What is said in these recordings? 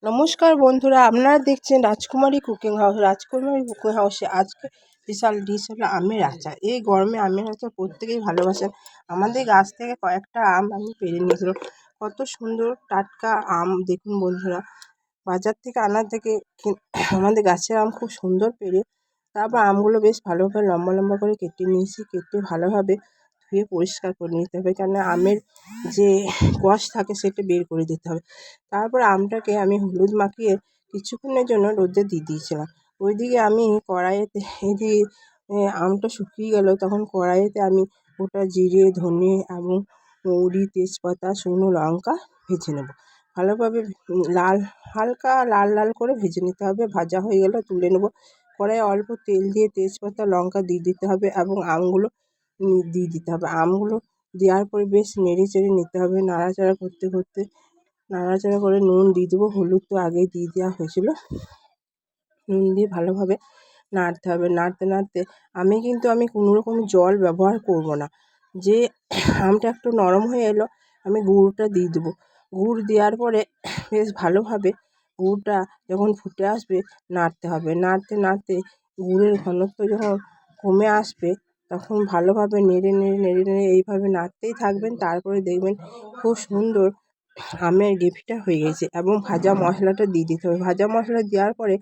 নমস্কার বন্ধুরা, আপনারা দেখছেন রাজকুমারী কুকিং হাউস। রাজকুমারী কুকিং হাউসে আজকে স্পেশাল ডিশ হলো আমের আচার। এই গরমে আমের আচার প্রত্যেকেই ভালোবাসেন। আমাদের গাছ থেকে কয়েকটা আম আমি পেড়ে নিয়েছিলাম। কত সুন্দর টাটকা আম দেখুন বন্ধুরা। বাজার থেকে আনা থেকে আমাদের গাছের আম খুব সুন্দর পেড়ে, তারপর আমগুলো বেশ ভালোভাবে লম্বা লম্বা করে কেটে নিয়েছি। কেটে ভালোভাবে ধুয়ে পরিষ্কার করে নিতে হবে, কেননা আমের যে কষ থাকে সেটা বের করে দিতে হবে। তারপর আমটাকে আমি হলুদ মাখিয়ে কিছুক্ষণের জন্য রোদে দিয়ে দিয়েছিলাম। ওইদিকে আমি কড়াইতে এদিকে আমটা শুকিয়ে গেল, তখন কড়াইতে আমি গোটা জিরে, ধনে এবং মৌরি, তেজপাতা, শুকনো লঙ্কা ভেজে নেব ভালোভাবে। হালকা লাল লাল করে ভেজে নিতে হবে। ভাজা হয়ে গেলে তুলে নেব। কড়াইয়ে অল্প তেল দিয়ে তেজপাতা, লঙ্কা দিয়ে দিতে হবে এবং আমগুলো দিয়ে দিতে হবে। আমগুলো দেওয়ার পরে বেশ নেড়ে চেড়ে নিতে হবে, নাড়াচাড়া করতে করতে। নাড়াচাড়া করে নুন দিয়ে দেবো। হলুদ তো আগেই দিয়ে দেওয়া হয়েছিল। নুন দিয়ে ভালোভাবে নাড়তে হবে। নাড়তে নাড়তে আমি কোনো রকম জল ব্যবহার করব না। যে আমটা একটু নরম হয়ে এলো, আমি গুড়টা দিয়ে দেবো। গুড় দেওয়ার পরে বেশ ভালোভাবে গুড়টা যখন ফুটে আসবে নাড়তে হবে। নাড়তে নাড়তে গুড়ের ঘনত্ব যখন কমে আসবে, তখন ভালোভাবে নেড়ে নেড়ে নেড়ে নেড়ে এইভাবে নাড়তেই থাকবেন। তারপরে দেখবেন খুব সুন্দর আমের গ্রেভিটা হয়ে গেছে এবং ভাজা মশলাটা দিয়ে দিতে হবে। ভাজা মশলা দেওয়ার পরে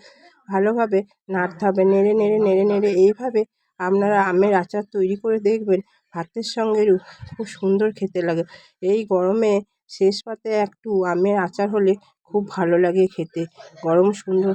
ভালোভাবে নাড়তে হবে। নেড়ে নেড়ে নেড়ে নেড়ে এইভাবে আপনারা আমের আচার তৈরি করে দেখবেন, ভাতের সঙ্গে খুব সুন্দর খেতে লাগে। এই গরমে শেষ পাতে একটু আমের আচার হলে খুব ভালো লাগে খেতে। গরম সুন্দর